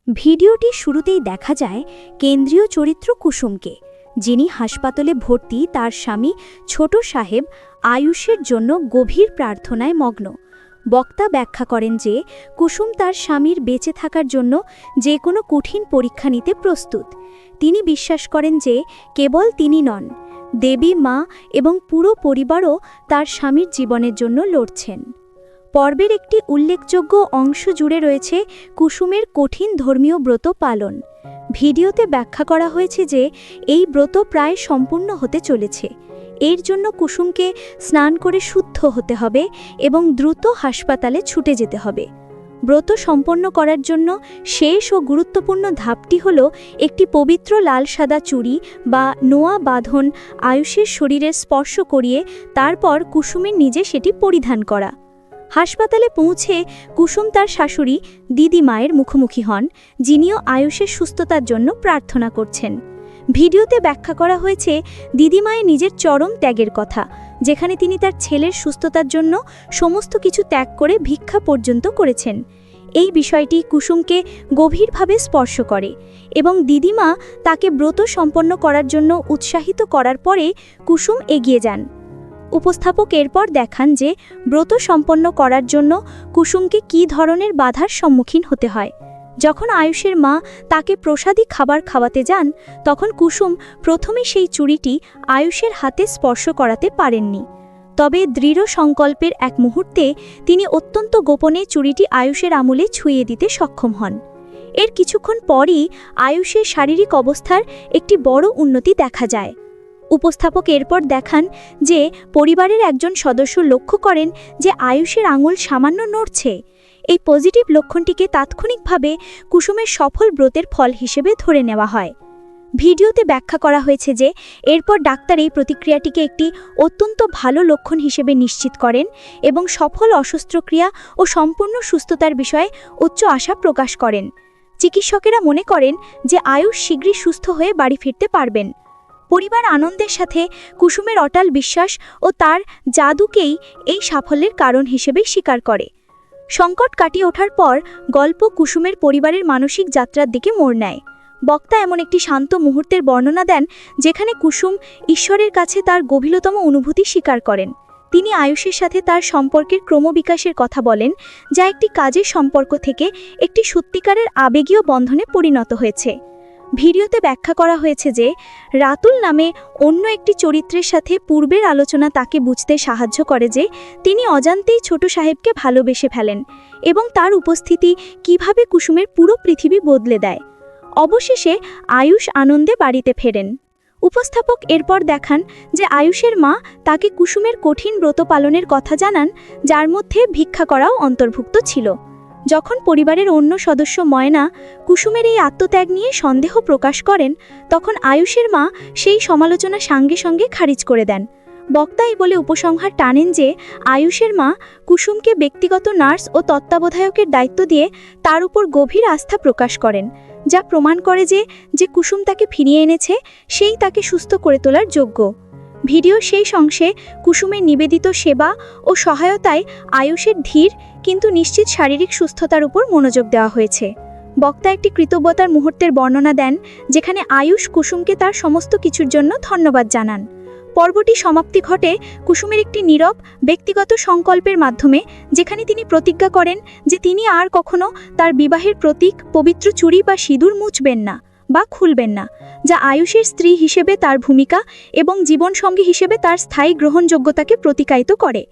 ভিডিওটি শুরুতেই দেখা যায় কেন্দ্রীয় চরিত্র কুসুমকে, যিনি হাসপাতালে ভর্তি তার স্বামী ছোট সাহেব আয়ুষের জন্য গভীর প্রার্থনায় মগ্ন। বক্তা ব্যাখ্যা করেন যে কুসুম তার স্বামীর বেঁচে থাকার জন্য যে কোনো কঠিন পরীক্ষা নিতে প্রস্তুত। তিনি বিশ্বাস করেন যে কেবল তিনি নন, দেবী মা এবং পুরো পরিবারও তার স্বামীর জীবনের জন্য লড়ছেন। পর্বের একটি উল্লেখযোগ্য অংশ জুড়ে রয়েছে কুসুমের কঠিন ধর্মীয় ব্রত পালন। ভিডিওতে ব্যাখ্যা করা হয়েছে যে এই ব্রত প্রায় সম্পূর্ণ হতে চলেছে। এর জন্য কুসুমকে স্নান করে শুদ্ধ হতে হবে এবং দ্রুত হাসপাতালে ছুটে যেতে হবে। ব্রত সম্পন্ন করার জন্য শেষ ও গুরুত্বপূর্ণ ধাপটি হল একটি পবিত্র লাল সাদা চুড়ি বা নোয়া বাঁধন আয়ুষের শরীরে স্পর্শ করিয়ে তারপর কুসুমের নিজে সেটি পরিধান করা। হাসপাতালে পৌঁছে কুসুম তার শাশুড়ি দিদিমায়ের মুখোমুখি হন, যিনিও আয়ুষের সুস্থতার জন্য প্রার্থনা করছেন। ভিডিওতে ব্যাখ্যা করা হয়েছে দিদিমায়ের নিজের চরম ত্যাগের কথা, যেখানে তিনি তার ছেলের সুস্থতার জন্য সমস্ত কিছু ত্যাগ করে ভিক্ষা পর্যন্ত করেছেন। এই বিষয়টি কুসুমকে গভীরভাবে স্পর্শ করে এবং দিদিমা তাকে ব্রত সম্পন্ন করার জন্য উৎসাহিত করার পরে কুসুম এগিয়ে যান। উপস্থাপক এরপর দেখান যে ব্রত সম্পন্ন করার জন্য কুসুমকে কী ধরনের বাধার সম্মুখীন হতে হয়। যখন আয়ুষের মা তাকে প্রসাদী খাবার খাওয়াতে যান, তখন কুসুম প্রথমে সেই চুড়িটি আয়ুষের হাতে স্পর্শ করাতে পারেননি। তবে দৃঢ় সংকল্পের এক মুহূর্তে তিনি অত্যন্ত গোপনে চুড়িটি আয়ুষের আঙুলে ছুঁয়ে দিতে সক্ষম হন। এর কিছুক্ষণ পরই আয়ুষের শারীরিক অবস্থার একটি বড় উন্নতি দেখা যায়। উপস্থাপক এরপর দেখান যে পরিবারের একজন সদস্য লক্ষ্য করেন যে আয়ুষের আঙুল সামান্য নড়ছে। এই পজিটিভ লক্ষণটিকে তাৎক্ষণিকভাবে কুসুমের সফল ব্রতের ফল হিসেবে ধরে নেওয়া হয়। ভিডিওতে ব্যাখ্যা করা হয়েছে যে এরপর ডাক্তার এই প্রতিক্রিয়াটিকে একটি অত্যন্ত ভালো লক্ষণ হিসেবে নিশ্চিত করেন এবং সফল অশস্ত্রক্রিয়া ও সম্পূর্ণ সুস্থতার বিষয়ে উচ্চ আশা প্রকাশ করেন। চিকিৎসকেরা মনে করেন যে আয়ুষ শীঘ্রই সুস্থ হয়ে বাড়ি ফিরতে পারবেন। পরিবার আনন্দের সাথে কুসুমের অটল বিশ্বাস ও তার জাদুকেই এই সাফল্যের কারণ হিসেবে স্বীকার করে। সংকট কাটিয়ে ওঠার পর গল্প কুসুমের পরিবারের মানসিক যাত্রার দিকে মোড় নেয়। বক্তা এমন একটি শান্ত মুহূর্তের বর্ণনা দেন যেখানে কুসুম ঈশ্বরের কাছে তার গভীরতম অনুভূতি স্বীকার করেন। তিনি আয়ুষের সাথে তার সম্পর্কের ক্রমবিকাশের কথা বলেন, যা একটি কাজের সম্পর্ক থেকে একটি সত্যিকারের আবেগীয় বন্ধনে পরিণত হয়েছে। ভিডিওতে ব্যাখ্যা করা হয়েছে যে রাতুল নামে অন্য একটি চরিত্রের সাথে পূর্বের আলোচনা তাকে বুঝতে সাহায্য করে যে তিনি অজান্তেই ছোট সাহেবকে ভালোবেসে ফেলেন এবং তার উপস্থিতি কিভাবে কুসুমের পুরো পৃথিবী বদলে দেয়। অবশেষে আয়ুষ আনন্দে বাড়িতে ফেরেন। উপস্থাপক এরপর দেখান যে আয়ুষের মা তাকে কুসুমের কঠিন ব্রত পালনের কথা জানান, যার মধ্যে ভিক্ষা করাও অন্তর্ভুক্ত ছিল। যখন পরিবারের অন্য সদস্য ময়না কুসুমের এই আত্মত্যাগ নিয়ে সন্দেহ প্রকাশ করেন, তখন আয়ুষের মা সেই সমালোচনা সঙ্গে সঙ্গে খারিজ করে দেন। বক্তা এই বলে উপসংহার টানেন যে আয়ুষের মা কুসুমকে ব্যক্তিগত নার্স ও তত্ত্বাবধায়কের দায়িত্ব দিয়ে তার উপর গভীর আস্থা প্রকাশ করেন, যা প্রমাণ করে যে কুসুম তাকে ফিরিয়ে এনেছে, সেই তাকে সুস্থ করে তোলার যোগ্য। ভিডিও শেষ অংশে কুসুমের নিবেদিত সেবা ও সহায়তায় আয়ুষের ধীর কিন্তু নিশ্চিত শারীরিক সুস্থতার উপর মনোযোগ দেওয়া হয়েছে। বক্তা একটি কৃতজ্ঞতার মুহূর্তের বর্ণনা দেন যেখানে আয়ুষ কুসুমকে তার সমস্ত কিছুর জন্য ধন্যবাদ জানান। পর্বটি সমাপ্তি ঘটে কুসুমের একটি নীরব ব্যক্তিগত সংকল্পের মাধ্যমে, যেখানে তিনি প্রতিজ্ঞা করেন যে তিনি আর কখনো তার বিবাহের প্রতীক পবিত্র চুড়ি বা সিঁদুর মুছবেন না বা খুলবেন না, যা আয়ুষের স্ত্রী হিসেবে তার ভূমিকা এবং জীবনসঙ্গী হিসেবে তার স্থায়ী গ্রহণযোগ্যতাকে প্রতিকায়িত করে।